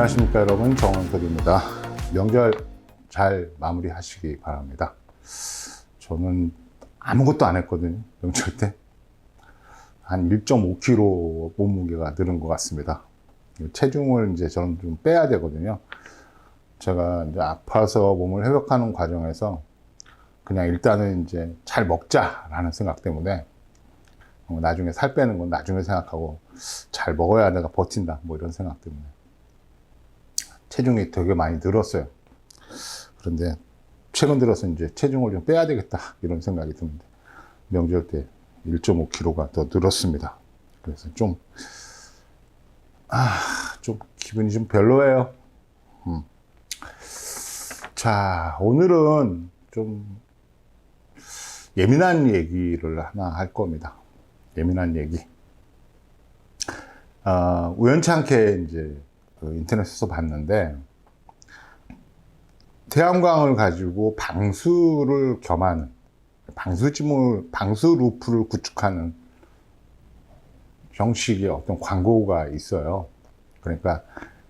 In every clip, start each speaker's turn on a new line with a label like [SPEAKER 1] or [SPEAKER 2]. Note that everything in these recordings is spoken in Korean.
[SPEAKER 1] 안녕하십니까 여러분, 정원석입니다. 명절 잘 마무리하시기 바랍니다. 저는 아무것도 안 했거든요. 명절 때 한 1.5kg 몸무게가 늘은 것 같습니다. 체중을 이제 저는 좀 빼야 되거든요. 제가 이제 아파서 몸을 회복하는 과정에서 그냥 일단은 이제 잘 먹자라는 생각 때문에 나중에 살 빼는 건 나중에 생각하고 잘 먹어야 내가 버틴다 뭐 이런 생각 때문에 체중이 되게 많이 늘었어요. 그런데 최근 들어서 이제 체중을 좀 빼야 되겠다 이런 생각이 드는데 명절 때 1.5kg가 더 늘었습니다. 그래서 좀 기분이 좀 별로예요. 자, 오늘은 좀 예민한 얘기를 하나 할 겁니다. 예민한 얘기. 우연찮게 이제 인터넷에서 봤는데, 태양광을 가지고 방수를 겸하는, 방수 루프를 구축하는 형식의 어떤 광고가 있어요. 그러니까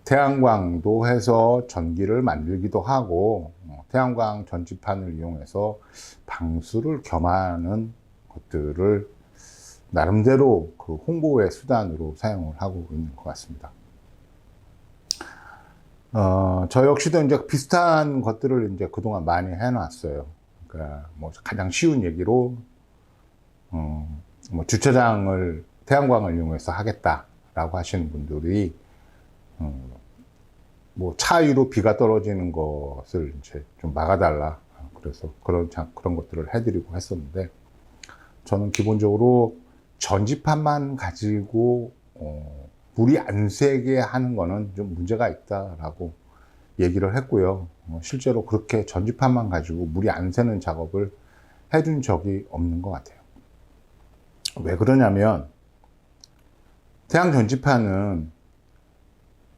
[SPEAKER 1] 태양광도 해서 전기를 만들기도 하고, 태양광 전지판을 이용해서 방수를 겸하는 것들을 나름대로 그 홍보의 수단으로 사용을 하고 있는 것 같습니다. 저 역시도 이제 비슷한 것들을 이제 그동안 많이 해놨어요. 그러니까 뭐 가장 쉬운 얘기로, 뭐 주차장을 태양광을 이용해서 하겠다라고 하시는 분들이, 뭐 차 위로 비가 떨어지는 것을 이제 좀 막아달라. 그래서 그런 것들을 해드리고 했었는데, 저는 기본적으로 전지판만 가지고, 물이 안 새게 하는 거는 좀 문제가 있다라고 얘기를 했고요. 실제로 그렇게 전지판만 가지고 물이 안 새는 작업을 해준 적이 없는 것 같아요. 왜 그러냐면, 태양 전지판은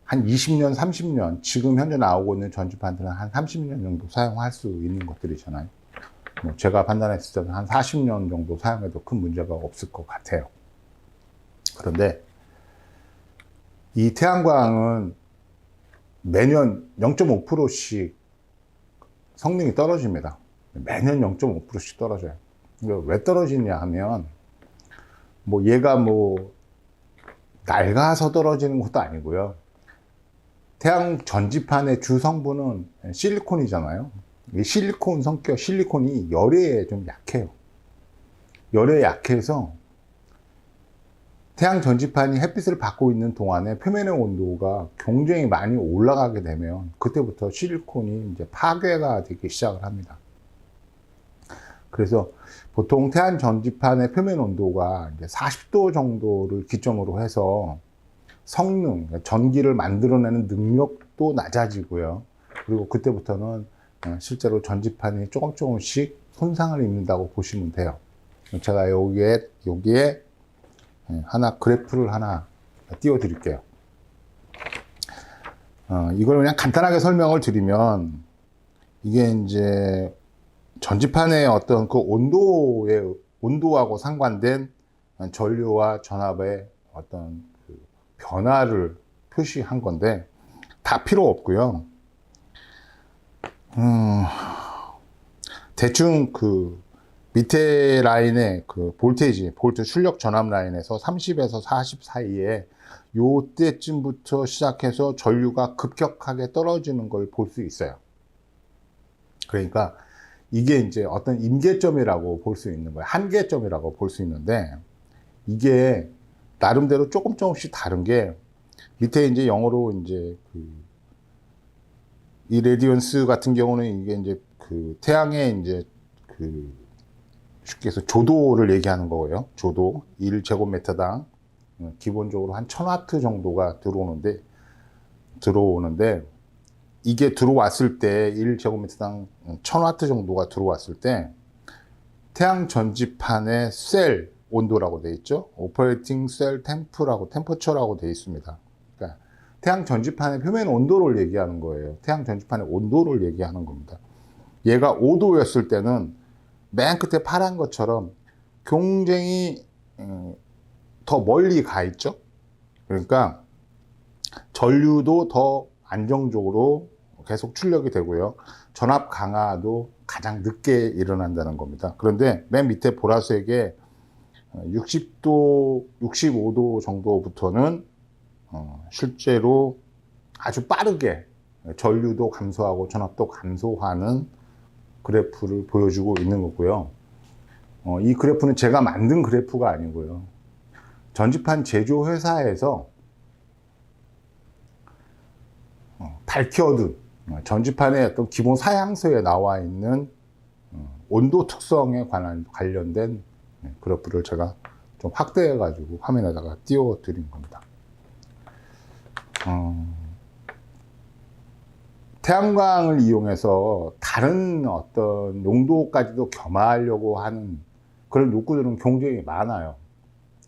[SPEAKER 1] 한 20년, 30년, 지금 현재 나오고 있는 전지판들은 한 30년 정도 사용할 수 있는 것들이잖아요. 뭐 제가 판단했을 때는 한 40년 정도 사용해도 큰 문제가 없을 것 같아요. 그런데 이 태양광은 매년 0.5%씩 성능이 떨어집니다. 매년 0.5%씩 떨어져요. 왜 떨어지냐 하면, 뭐 얘가 뭐 낡아서 떨어지는 것도 아니고요. 태양 전지판의 주 성분은 실리콘이잖아요. 이 실리콘이 열에 좀 약해요. 열에 약해서 태양 전지판이 햇빛을 받고 있는 동안에 표면의 온도가 굉장히 많이 올라가게 되면 그때부터 실리콘이 이제 파괴가 되기 시작을 합니다. 그래서 보통 태양 전지판의 표면 온도가 이제 40도 정도를 기점으로 해서 성능, 전기를 만들어내는 능력도 낮아지고요. 그리고 그때부터는 실제로 전지판이 조금씩 손상을 입는다고 보시면 돼요. 제가 여기에 그래프를 하나 띄워 드릴게요. 이걸 그냥 간단하게 설명을 드리면, 이게 이제 전지판의 어떤 그 온도하고 상관된 전류와 전압의 어떤 그 변화를 표시한 건데, 다 필요 없고요. 대충 그 밑에 라인의 그 볼트 출력 전압 라인에서 30에서 40 사이에 요때쯤부터 시작해서 전류가 급격하게 떨어지는 걸 볼 수 있어요. 그러니까 이게 이제 어떤 임계점이라고 볼 수 있는 거예요. 한계점이라고 볼 수 있는데, 이게 나름대로 조금씩 다른 게, 밑에 이제 영어로 이제 이 레디언스 같은 경우는 이게 이제 그 태양의 이제 쉽게 해서 조도를 얘기하는 거고요. 조도 1제곱미터당 기본적으로 한 1000와트 정도가 들어오는데 이게 들어왔을 때 1제곱미터당 1000와트 정도가 들어왔을 때 태양 전지판의 셀 온도라고 되어 있죠. 오퍼레이팅 셀 템퍼처라고 되어 있습니다. 그러니까 태양 전지판의 표면 온도를 얘기하는 거예요. 태양 전지판의 온도를 얘기하는 겁니다. 얘가 5도였을 때는 맨 끝에 파란 것처럼 굉장히 더 멀리 가 있죠. 그러니까 전류도 더 안정적으로 계속 출력이 되고요. 전압 강화도 가장 늦게 일어난다는 겁니다. 그런데 맨 밑에 보라색에 60도, 65도 정도부터는 실제로 아주 빠르게 전류도 감소하고 전압도 감소하는 그래프를 보여주고 있는 거고요. 이 그래프는 제가 만든 그래프가 아니고요. 전지판 제조회사에서 밝혀둔 전지판의 어떤 기본 사양서에 나와 있는 온도 특성에 관련된 그래프를 제가 좀 확대해 가지고 화면에다가 띄워 드린 겁니다. 태양광을 이용해서 다른 어떤 용도까지도 겸하려고 하는 그런 욕구들은 굉장히 많아요.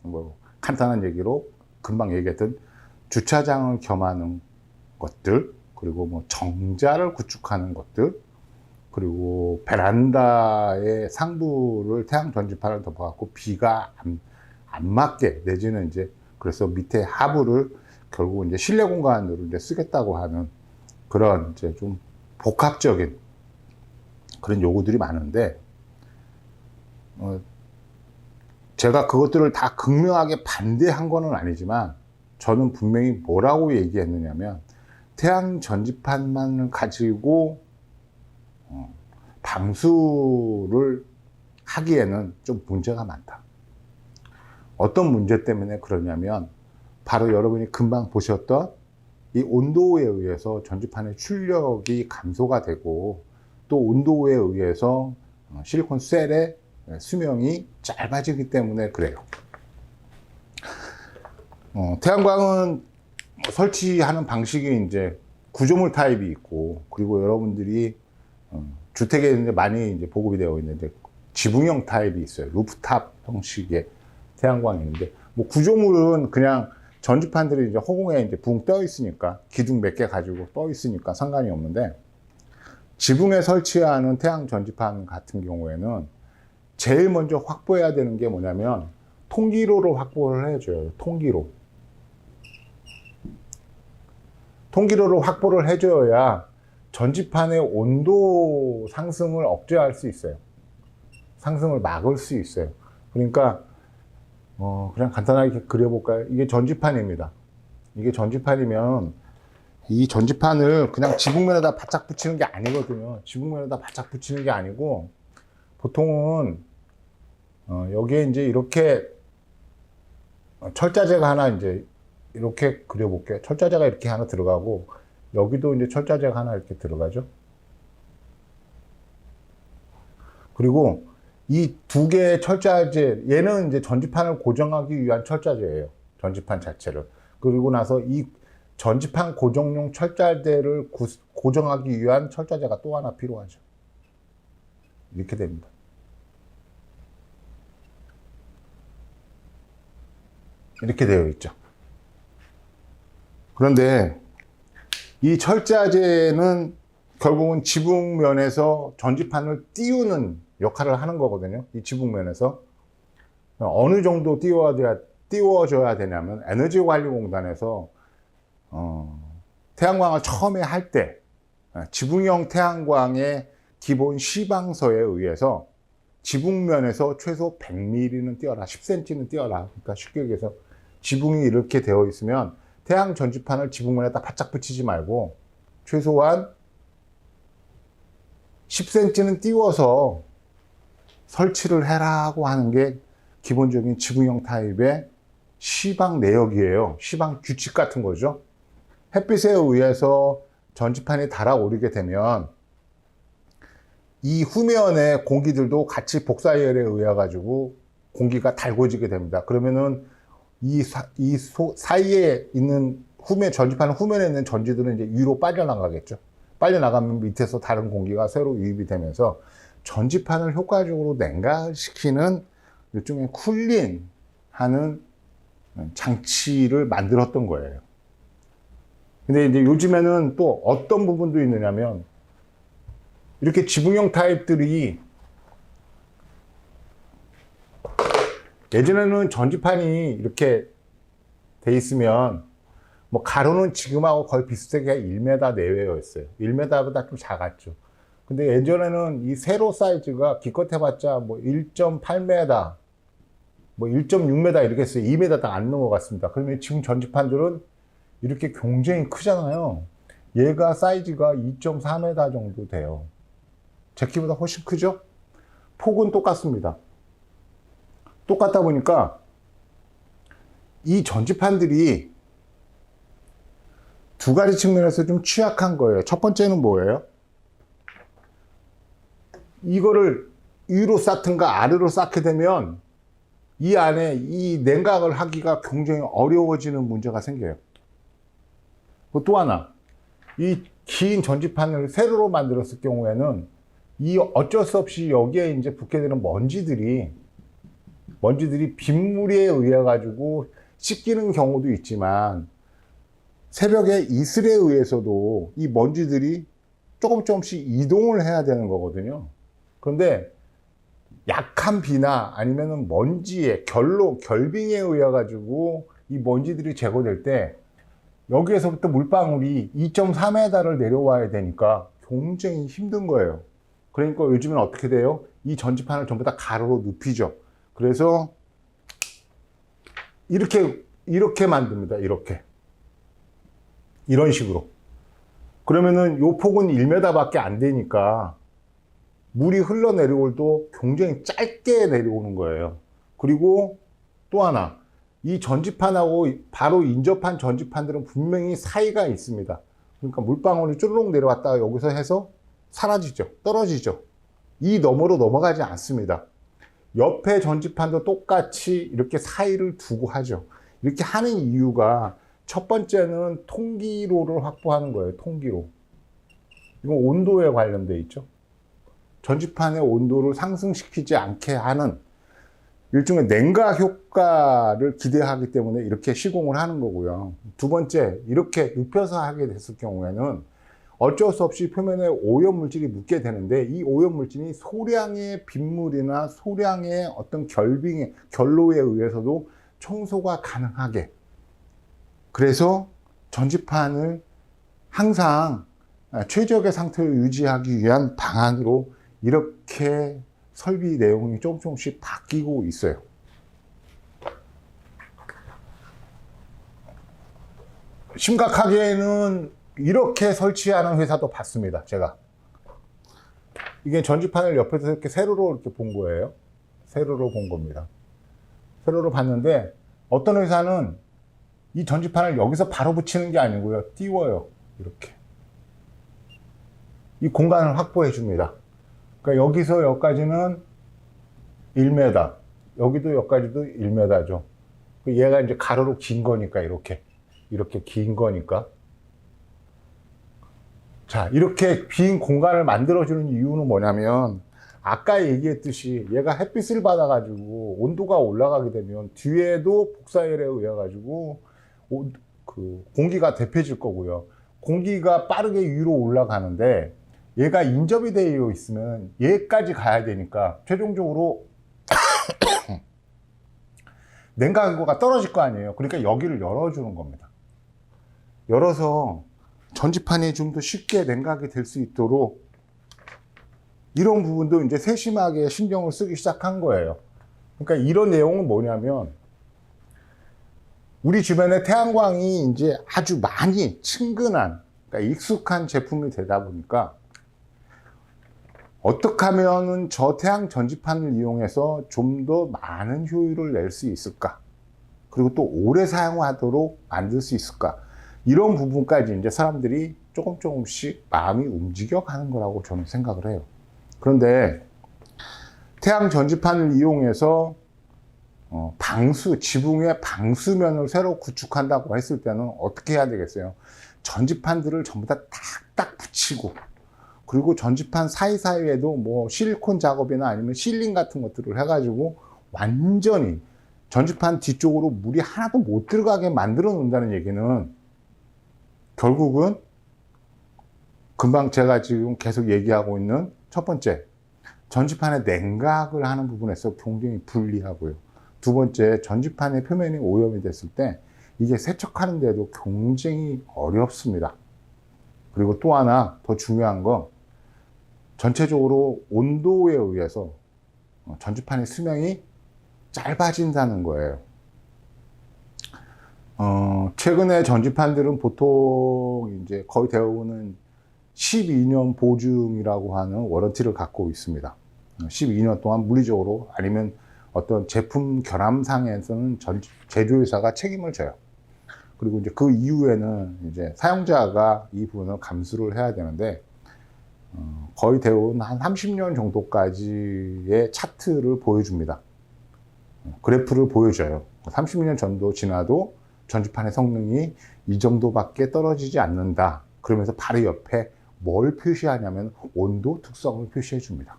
[SPEAKER 1] 뭐 간단한 얘기로 금방 얘기했던 주차장을 겸하는 것들, 그리고 뭐 정자를 구축하는 것들, 그리고 베란다의 상부를 태양 전지판을 덮어갖고 비가 안 맞게, 내지는 이제 그래서 밑에 하부를 결국 이제 실내 공간으로 이제 쓰겠다고 하는 그런 이제 좀 복합적인 그런 요구들이 많은데, 제가 그것들을 다 극명하게 반대한 거는 아니지만, 저는 분명히 뭐라고 얘기했느냐면, 태양 전지판만을 가지고 방수를 하기에는 좀 문제가 많다. 어떤 문제 때문에 그러냐면, 바로 여러분이 금방 보셨던 이 온도에 의해서 전지판의 출력이 감소가 되고, 또 온도에 의해서 실리콘 셀의 수명이 짧아지기 때문에 그래요. 태양광은 설치하는 방식이 이제 구조물 타입이 있고, 그리고 여러분들이 주택에 이제 많이 이제 보급이 되어 있는데 지붕형 타입이 있어요. 루프탑 형식의 태양광이 있는데, 뭐 구조물은 그냥 전지판들이 이제 허공에 이제 붕 떠 있으니까, 기둥 몇 개 가지고 떠 있으니까 상관이 없는데, 지붕에 설치하는 태양 전지판 같은 경우에는 제일 먼저 확보해야 되는 게 뭐냐면, 통기로를 확보를 해줘요. 통기로를 확보를 해줘야 전지판의 온도 상승을 억제할 수 있어요. 상승을 막을 수 있어요. 그러니까 그냥 간단하게 그려볼까요? 이게 전지판입니다. 이게 전지판이면 이 전지판을 그냥 지붕면에다 바짝 붙이는 게 아니거든요. 지붕면에다 바짝 붙이는 게 아니고, 보통은 여기에 이제 이렇게 철자재가 하나 이제 이렇게 그려볼게요. 철자재가 이렇게 하나 들어가고, 여기도 이제 철자재가 하나 이렇게 들어가죠. 그리고 이 두 개의 철자재, 얘는 이제 전지판을 고정하기 위한 철자재예요. 전지판 자체를. 그리고 나서 이 전지판 고정용 철자재를 고정하기 위한 철자재가 또 하나 필요하죠. 이렇게 됩니다. 이렇게 되어 있죠. 그런데 이 철자재는 결국은 지붕면에서 전지판을 띄우는 역할을 하는 거거든요. 이 지붕면에서. 어느 정도 띄워줘야 되냐면, 에너지관리공단에서 태양광을 처음에 할 때 지붕형 태양광의 기본 시방서에 의해서 지붕면에서 최소 100mm는 띄어라, 10cm는 띄어라. 그러니까 쉽게 얘기해서 지붕이 이렇게 되어 있으면 태양 전지판을 지붕면에다 바짝 붙이지 말고 최소한 10cm는 띄워서 설치를 해라고 하는 게 기본적인 지붕형 타입의 시방 내역이에요. 시방 규칙 같은 거죠. 햇빛에 의해서 전지판이 달아오르게 되면 이 후면의 공기들도 같이 복사열에 의해 가지고 공기가 달궈지게 됩니다. 그러면은 이 사이에 있는 전지판 후면에 있는 전지들은 이제 위로 빠져나가겠죠. 빠져나가면 밑에서 다른 공기가 새로 유입이 되면서 전지판을 효과적으로 냉각시키는 일종의 쿨링하는 장치를 만들었던 거예요. 근데 이제 요즘에는 또 어떤 부분도 있느냐면, 이렇게 지붕형 타입들이, 예전에는 전지판이 이렇게 돼 있으면 뭐 가로는 지금하고 거의 비슷하게 1m 내외였어요. 1m보다 좀 작았죠. 근데 예전에는 이 세로 사이즈가 기껏 해봤자 뭐 1.8m, 뭐 1.6m 이렇게 했어요. 2m 딱 안 넘어갔습니다. 그러면 지금 전지판들은 이렇게 굉장히 크잖아요. 얘가 사이즈가 2.4m 정도 돼요. 제 키보다 훨씬 크죠? 폭은 똑같습니다. 똑같다 보니까 이 전지판들이 두 가지 측면에서 좀 취약한 거예요. 첫 번째는 뭐예요? 이거를 위로 쌓든가 아래로 쌓게 되면 이 안에 이 냉각을 하기가 굉장히 어려워지는 문제가 생겨요. 또 하나, 이 긴 전지판을 세로로 만들었을 경우에는 이 어쩔 수 없이 여기에 이제 붙게 되는 먼지들이 빗물에 의해 가지고 씻기는 경우도 있지만 새벽에 이슬에 의해서도 이 먼지들이 조금씩 이동을 해야 되는 거거든요. 그런데 약한 비나 아니면은 먼지의 결빙에 의해 가지고 이 먼지들이 제거될 때 여기에서부터 물방울이 2.4m를 내려와야 되니까 굉장히 힘든 거예요. 그러니까 요즘은 어떻게 돼요? 이 전지판을 전부 다 가로로 눕히죠. 그래서 이렇게 만듭니다. 이런 식으로. 그러면은 요 폭은 1m밖에 안 되니까 물이 흘러내려올 도 굉장히 짧게 내려오는 거예요. 그리고 또 하나, 이 전지판하고 바로 인접한 전지판들은 분명히 사이가 있습니다. 그러니까 물방울이 쭈르륵 내려왔다가 여기서 해서 사라지죠. 떨어지죠. 이 너머로 넘어가지 않습니다. 옆에 전지판도 똑같이 이렇게 사이를 두고 하죠. 이렇게 하는 이유가 첫 번째는 통기로를 확보하는 거예요. 통기로. 이건 온도에 관련돼 있죠. 전지판의 온도를 상승시키지 않게 하는 일종의 냉각 효과를 기대하기 때문에 이렇게 시공을 하는 거고요. 두 번째, 이렇게 눕혀서 하게 됐을 경우에는 어쩔 수 없이 표면에 오염물질이 묻게 되는데 이 오염물질이 소량의 빗물이나 소량의 어떤 결로에 의해서도 청소가 가능하게, 그래서 전지판을 항상 최적의 상태를 유지하기 위한 방안으로 이렇게 설비 내용이 조금씩 바뀌고 있어요. 심각하게는 이렇게 설치하는 회사도 봤습니다. 제가 이게 전지판을 옆에서 이렇게 세로로 이렇게 본 거예요. 세로로 본 겁니다. 세로로 봤는데 어떤 회사는 이 전지판을 여기서 바로 붙이는 게 아니고요, 띄워요. 이렇게 이 공간을 확보해 줍니다. 그러니까 여기서 여기까지는 1m, 여기도 여기까지도 1m죠. 얘가 이제 가로로 긴 거니까 이렇게 긴 거니까. 자, 이렇게 빈 공간을 만들어주는 이유는 뭐냐면 아까 얘기했듯이 얘가 햇빛을 받아가지고 온도가 올라가게 되면 뒤에도 복사열에 의해 가지고 공기가 데펴질 거고요. 공기가 빠르게 위로 올라가는데 얘가 인접이 되어 있으면 얘까지 가야 되니까 최종적으로 냉각효과가 떨어질 거 아니에요. 그러니까 여기를 열어주는 겁니다. 열어서 전지판이 좀 더 쉽게 냉각이 될 수 있도록 이런 부분도 이제 세심하게 신경을 쓰기 시작한 거예요. 그러니까 이런 내용은 뭐냐면 우리 주변에 태양광이 이제 아주 많이 친근한, 그러니까 익숙한 제품이 되다 보니까 어떻게 하면은 저 태양 전지판을 이용해서 좀 더 많은 효율을 낼 수 있을까? 그리고 또 오래 사용하도록 만들 수 있을까? 이런 부분까지 이제 사람들이 조금씩 마음이 움직여 가는 거라고 저는 생각을 해요. 그런데 태양 전지판을 이용해서 지붕의 방수면을 새로 구축한다고 했을 때는 어떻게 해야 되겠어요? 전지판들을 전부 다 딱 붙이고, 그리고 전지판 사이사이에도 뭐 실리콘 작업이나 아니면 실링 같은 것들을 해가지고 완전히 전지판 뒤쪽으로 물이 하나도 못 들어가게 만들어 놓는다는 얘기는 결국은 금방 제가 지금 계속 얘기하고 있는 첫 번째, 전지판의 냉각을 하는 부분에서 굉장히 불리하고요. 두 번째, 전지판의 표면이 오염이 됐을 때 이게 세척하는데도 굉장히 어렵습니다. 그리고 또 하나 더 중요한 건 전체적으로 온도에 의해서 전지판의 수명이 짧아진다는 거예요. 최근에 전지판들은 보통 이제 거의 대부분은 12년 보증이라고 하는 워런티를 갖고 있습니다. 12년 동안 물리적으로 아니면 어떤 제품 결함상에서는 제조회사가 책임을 져요. 그리고 이제 그 이후에는 이제 사용자가 이 부분을 감수를 해야 되는데, 거의 대부분 한 30년 정도까지의 차트를 보여줍니다. 그래프를 보여줘요. 30년 전도 지나도 전지판의 성능이 이 정도밖에 떨어지지 않는다. 그러면서 바로 옆에 뭘 표시하냐면 온도 특성을 표시해 줍니다.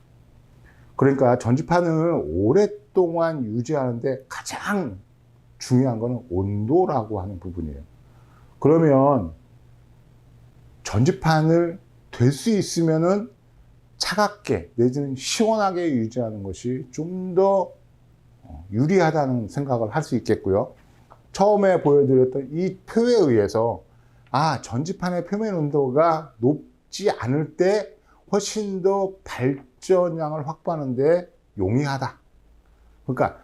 [SPEAKER 1] 그러니까 전지판을 오랫동안 유지하는데 가장 중요한 거는 온도라고 하는 부분이에요. 그러면 전지판을 될 수 있으면은 차갑게 내지는 시원하게 유지하는 것이 좀 더 유리하다는 생각을 할 수 있겠고요. 처음에 보여드렸던 이 표에 의해서 전지판의 표면 온도가 높지 않을 때 훨씬 더 발전량을 확보하는데 용이하다. 그러니까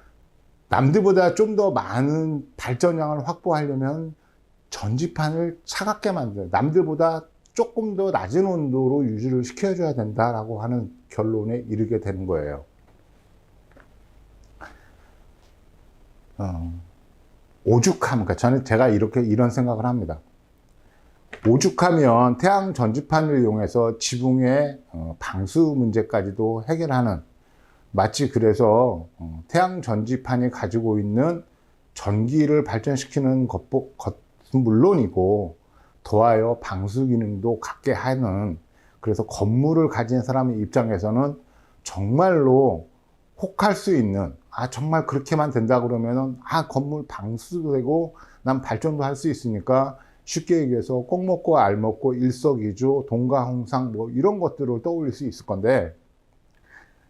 [SPEAKER 1] 남들보다 좀 더 많은 발전량을 확보하려면 전지판을 차갑게 만들어요. 남들보다 조금 더 낮은 온도로 유지를 시켜줘야 된다라고 하는 결론에 이르게 되는 거예요. 오죽하면, 그러니까 제가 이런 생각을 합니다. 오죽하면 태양 전지판을 이용해서 지붕의 방수 문제까지도 해결하는, 마치 그래서 태양 전지판이 가지고 있는 전기를 발전시키는 것은 물론이고 더하여 방수 기능도 갖게 하는, 그래서 건물을 가진 사람의 입장에서는 정말로 혹할 수 있는, 정말 그렇게만 된다 그러면은 건물 방수도 되고 난 발전도 할 수 있으니까 쉽게 얘기해서 꼭 먹고 알 먹고 일석이조 동가홍상 뭐 이런 것들을 떠올릴 수 있을 건데,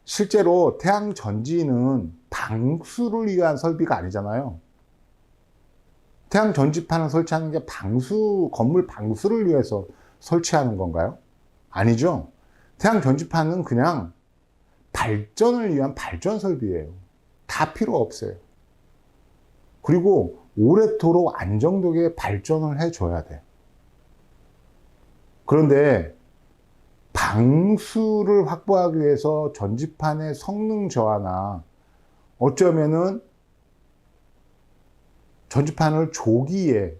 [SPEAKER 1] 실제로 태양 전지는 방수를 위한 설비가 아니잖아요. 태양 전지판을 설치하는 게 건물 방수를 위해서 설치하는 건가요? 아니죠. 태양 전지판은 그냥 발전을 위한 발전 설비예요. 다 필요 없어요. 그리고 오래도록 안정되게 발전을 해줘야 돼. 그런데 방수를 확보하기 위해서 전지판의 성능 저하나 어쩌면은 전지판을 조기에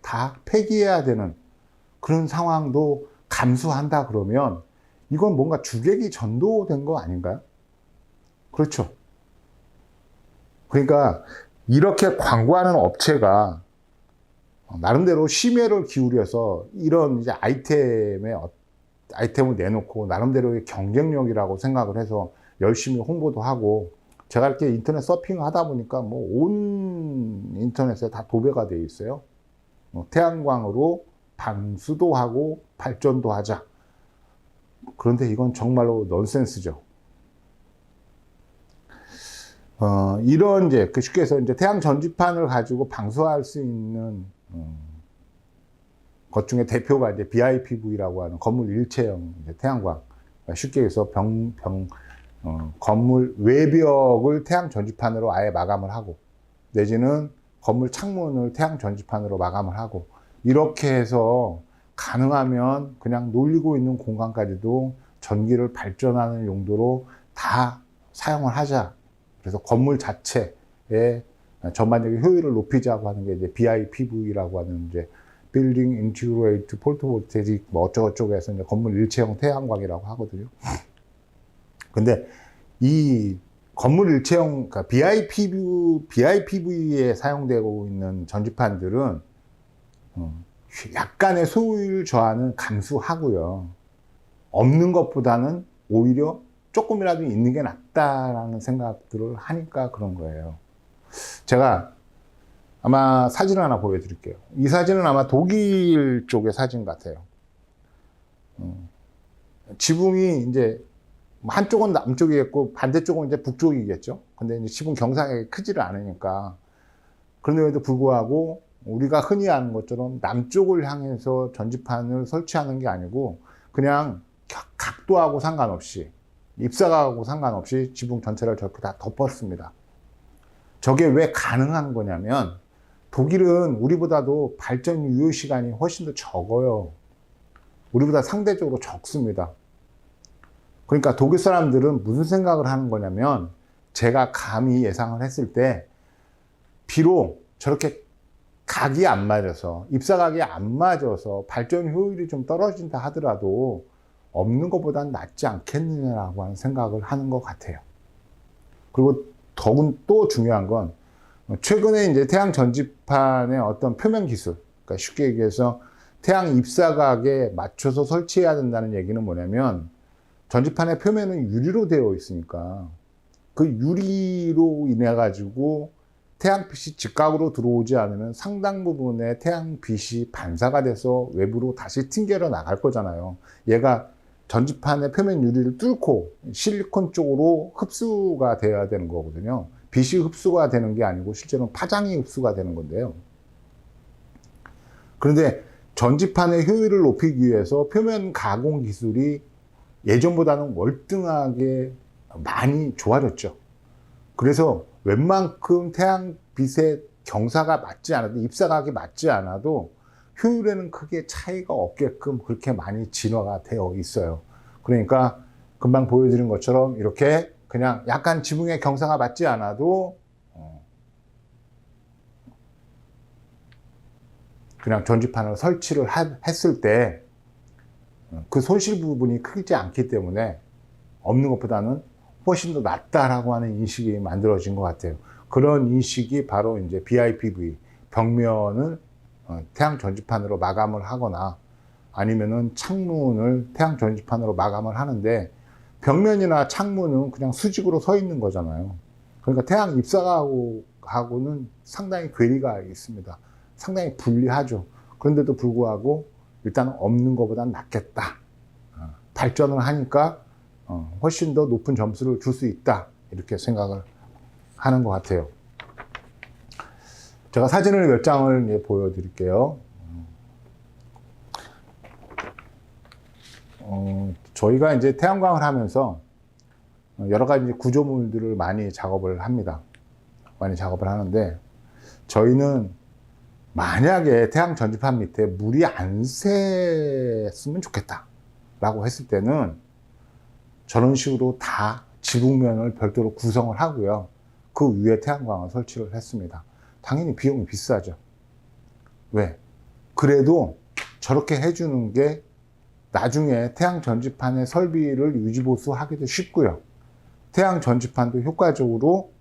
[SPEAKER 1] 다 폐기해야 되는 그런 상황도 감수한다 그러면 이건 뭔가 주객이 전도된 거 아닌가요? 그렇죠. 그러니까 이렇게 광고하는 업체가 나름대로 심혈을 기울여서 이런 이제 아이템을 내놓고 나름대로의 경쟁력이라고 생각을 해서 열심히 홍보도 하고, 제가 이렇게 인터넷 서핑을 하다 보니까 뭐 온 인터넷에 다 도배가 되어 있어요. 태양광으로 방수도 하고 발전도 하자. 그런데 이건 정말로 넌센스죠. 이런 쉽게 해서 이제 태양 전지판을 가지고 방수할 수 있는 것 중에 대표가 이제 BIPV라고 하는 건물 일체형 태양광. 쉽게 해서 건물 외벽을 태양 전지판으로 아예 마감을 하고, 내지는 건물 창문을 태양 전지판으로 마감을 하고, 이렇게 해서 가능하면 그냥 놀리고 있는 공간까지도 전기를 발전하는 용도로 다 사용을 하자. 그래서 건물 자체의 전반적인 효율을 높이자고 하는 게 이제 BIPV라고 하는 이제 Building Integrated Photovoltaic 뭐 어쩌고저쩌고 해서 이제 건물 일체형 태양광이라고 하거든요. 근데 이 건물 일체형, 그러니까 BIPV에 사용되고 있는 전지판들은 약간의 소유율 저하는 감수하고요. 없는 것보다는 오히려 조금이라도 있는 게 낫다라는 생각들을 하니까 그런 거예요. 제가 아마 사진을 하나 보여드릴게요. 이 사진은 아마 독일 쪽의 사진 같아요. 지붕이 이제 한쪽은 남쪽이겠고 반대쪽은 이제 북쪽이겠죠. 근데 이제 지붕 경사가 크지를 않으니까, 그런데도 불구하고 우리가 흔히 아는 것처럼 남쪽을 향해서 전지판을 설치하는 게 아니고 그냥 각도하고 상관없이 입사각하고 상관없이 지붕 전체를 저렇게 다 덮었습니다. 저게 왜 가능한 거냐면 독일은 우리보다도 발전 유효 시간이 훨씬 더 적어요. 우리보다 상대적으로 적습니다. 그러니까 독일 사람들은 무슨 생각을 하는 거냐면 제가 감히 예상을 했을 때 비록 저렇게 각이 안 맞아서 입사각이 안 맞아서 발전 효율이 좀 떨어진다 하더라도 없는 것보단 낫지 않겠느냐라고 하는 생각을 하는 것 같아요. 그리고 더군 또 중요한 건 최근에 이제 태양 전지판의 어떤 표면 기술, 그러니까 쉽게 얘기해서 태양 입사각에 맞춰서 설치해야 된다는 얘기는 뭐냐면 전지판의 표면은 유리로 되어 있으니까 그 유리로 인해 가지고 태양빛이 직각으로 들어오지 않으면 상당 부분의 태양빛이 반사가 돼서 외부로 다시 튕겨 나갈 거잖아요. 얘가 전지판의 표면 유리를 뚫고 실리콘 쪽으로 흡수가 돼야 되는 거거든요. 빛이 흡수가 되는 게 아니고 실제로는 파장이 흡수가 되는 건데요. 그런데 전지판의 효율을 높이기 위해서 표면 가공 기술이 예전보다는 월등하게 많이 좋아졌죠. 그래서 웬만큼 태양빛의 경사가 맞지 않아도 입사각이 맞지 않아도 효율에는 크게 차이가 없게끔 그렇게 많이 진화가 되어 있어요. 그러니까 금방 보여드린 것처럼 이렇게 그냥 약간 지붕의 경사가 맞지 않아도 그냥 전지판을 설치를 했을 때 그 손실 부분이 크지 않기 때문에 없는 것보다는 훨씬 더 낫다라고 하는 인식이 만들어진 것 같아요. 그런 인식이 바로 이제 BIPV, 벽면을 태양 전지판으로 마감을 하거나 아니면은 창문을 태양 전지판으로 마감을 하는데 벽면이나 창문은 그냥 수직으로 서 있는 거잖아요. 그러니까 태양 입사각하고는 상당히 괴리가 있습니다. 상당히 불리하죠. 그런데도 불구하고 일단 없는 것보다 낫겠다. 발전을 하니까 훨씬 더 높은 점수를 줄 수 있다. 이렇게 생각을 하는 것 같아요. 제가 사진을 몇 장을 보여드릴게요. 저희가 이제 태양광을 하면서 여러 가지 구조물들을 많이 작업을 합니다. 많이 작업을 하는데 저희는 만약에 태양 전지판 밑에 물이 안 샜으면 좋겠다 라고 했을 때는 저런 식으로 다 지붕면을 별도로 구성을 하고요. 그 위에 태양광을 설치를 했습니다. 당연히 비용이 비싸죠. 왜? 그래도 저렇게 해주는 게 나중에 태양 전지판의 설비를 유지보수하기도 쉽고요. 태양 전지판도 효과적으로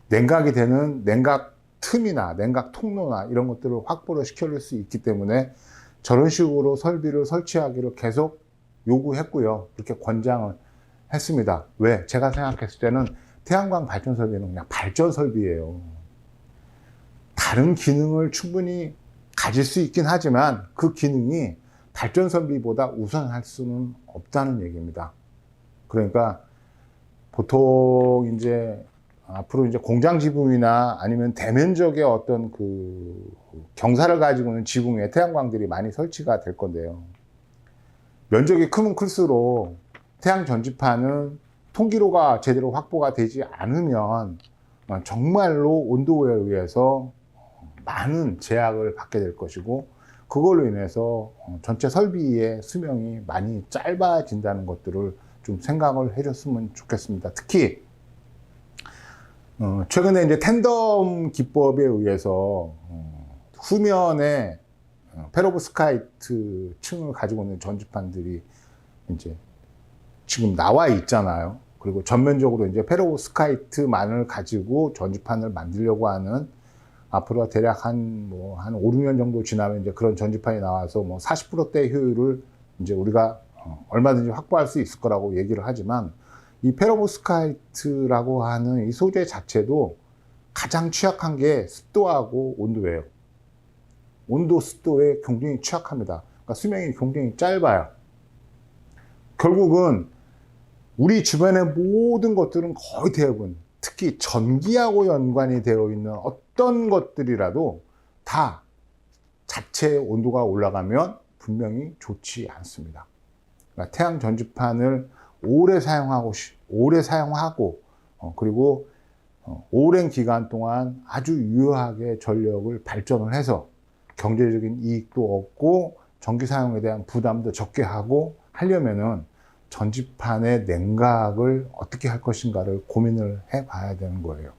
[SPEAKER 1] 냉각이 되는 냉각 틈이나 냉각 통로나 이런 것들을 확보를 시켜줄 수 있기 때문에 저런 식으로 설비를 설치하기를 계속 요구했고요. 그렇게 권장을 했습니다. 왜? 제가 생각했을 때는 태양광 발전 설비는 그냥 발전 설비예요. 다른 기능을 충분히 가질 수 있긴 하지만 그 기능이 발전 설비보다 우선할 수는 없다는 얘기입니다. 그러니까 보통 이제 앞으로 이제 공장 지붕이나 아니면 대면적의 어떤 그 경사를 가지고 있는 지붕에 태양광들이 많이 설치가 될 건데요. 면적이 크면 클수록 태양 전지판은 통기로가 제대로 확보가 되지 않으면 정말로 온도에 의해서 많은 제약을 받게 될 것이고 그걸로 인해서 전체 설비의 수명이 많이 짧아진다는 것들을 좀 생각을 해줬으면 좋겠습니다. 특히 최근에 이제 텐덤 기법에 의해서 후면에 페로브스카이트 층을 가지고 있는 전지판들이 이제 지금 나와 있잖아요. 그리고 전면적으로 이제 페로브스카이트만을 가지고 전지판을 만들려고 하는 앞으로 대략 한 5, 6년 정도 지나면 이제 그런 전지판이 나와서 40%대 효율을 이제 우리가 얼마든지 확보할 수 있을 거라고 얘기를 하지만 이 페로브스카이트라고 하는 이 소재 자체도 가장 취약한 게 습도하고 온도예요. 온도, 습도에 굉장히 취약합니다. 그러니까 수명이 굉장히 짧아요. 결국은 우리 주변의 모든 것들은 거의 대부분 특히 전기하고 연관이 되어 있는 어떤 것들이라도 다 자체 온도가 올라가면 분명히 좋지 않습니다. 그러니까 태양 전지판을 오래 사용하고 그리고 오랜 기간 동안 아주 유효하게 전력을 발전을 해서 경제적인 이익도 얻고 전기 사용에 대한 부담도 적게 하고 하려면은 전지판의 냉각을 어떻게 할 것인가를 고민을 해 봐야 되는 거예요.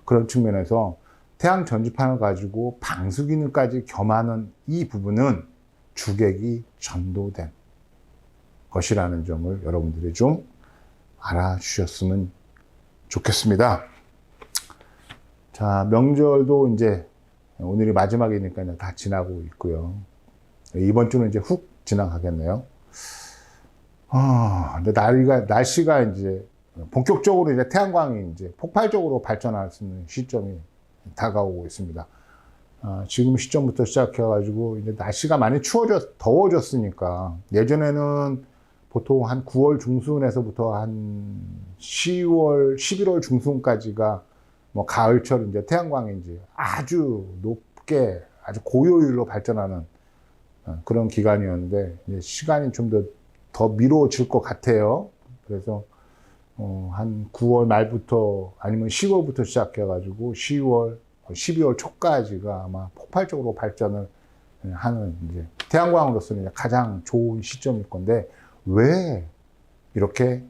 [SPEAKER 1] 그런 측면에서 태양 전지판을 가지고 방수 기능까지 겸하는 이 부분은 주객이 전도된 것이라는 점을 여러분들이 좀 알아주셨으면 좋겠습니다. 자, 명절도 이제 오늘이 마지막이니까 다 지나고 있고요. 이번 주는 이제 훅 지나가겠네요. 근데 날씨가 이제 본격적으로 이제 태양광이 이제 폭발적으로 발전할 수 있는 시점이 다가오고 있습니다. 지금 시점부터 시작해가지고 이제 날씨가 많이 더워졌으니까 예전에는 보통 한 9월 중순에서부터 한 10월, 11월 중순까지가 뭐 가을철 이제 태양광이 이제 아주 높게 아주 고효율로 발전하는 그런 기간이었는데 이제 시간이 좀 더 미뤄질 것 같아요. 그래서 한 9월 말부터 아니면 10월부터 시작해가지고 10월, 12월 초까지가 아마 폭발적으로 발전을 하는 이제 태양광으로서는 가장 좋은 시점일 건데 왜 이렇게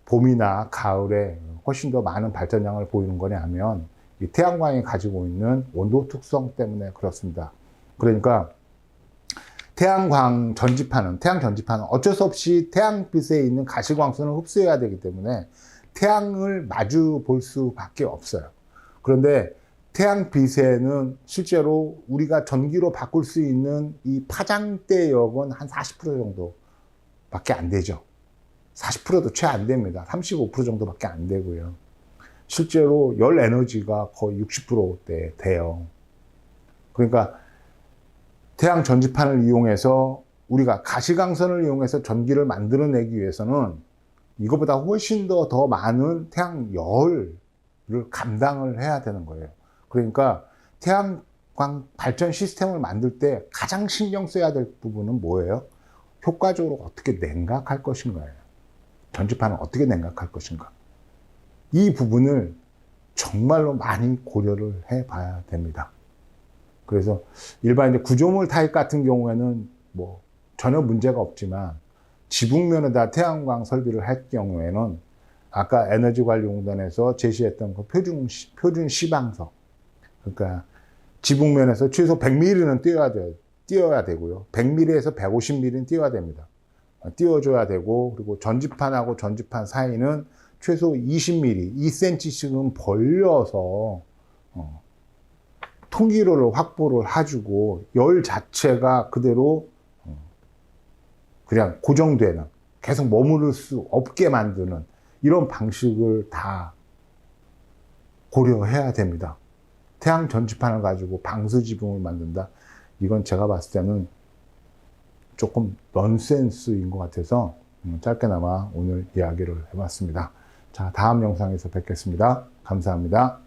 [SPEAKER 1] 봄이나 가을에 훨씬 더 많은 발전량을 보이는 거냐 하면 이 태양광이 가지고 있는 온도 특성 때문에 그렇습니다. 그러니까 태양 전지판은 어쩔 수 없이 태양빛에 있는 가시광선을 흡수해야 되기 때문에 태양을 마주 볼 수밖에 없어요. 그런데 태양빛에는 실제로 우리가 전기로 바꿀 수 있는 이 파장대역은 한 40% 정도밖에 안 되죠. 40%도 채 안 됩니다. 35% 정도밖에 안 되고요. 실제로 열 에너지가 거의 60%대 돼요. 그러니까 태양 전지판을 이용해서 우리가 가시광선을 이용해서 전기를 만들어내기 위해서는 이것보다 훨씬 더 많은 태양열을 감당을 해야 되는 거예요. 그러니까 태양광 발전 시스템을 만들 때 가장 신경 써야 될 부분은 뭐예요? 효과적으로 어떻게 냉각할 것인가예요. 전지판을 어떻게 냉각할 것인가. 이 부분을 정말로 많이 고려를 해 봐야 됩니다. 그래서 일반 이제 구조물 타입 같은 경우에는 뭐 전혀 문제가 없지만 지붕면에다 태양광 설비를 할 경우에는 아까 에너지관리공단에서 제시했던 그 표준 시방서, 그러니까 지붕면에서 최소 100mm는 띄어야 되고요. 100mm에서 150mm는 띄어야 됩니다. 띄워줘야 되고, 그리고 전지판하고 전지판 사이는 최소 20mm, 2cm씩은 벌려서 통기로를 확보를 해주고 열 자체가 그대로 그냥 고정되는, 계속 머무를 수 없게 만드는 이런 방식을 다 고려해야 됩니다. 태양 전지판을 가지고 방수 지붕을 만든다? 이건 제가 봤을 때는 조금 넌센스인 것 같아서 짧게나마 오늘 이야기를 해봤습니다. 자, 다음 영상에서 뵙겠습니다. 감사합니다.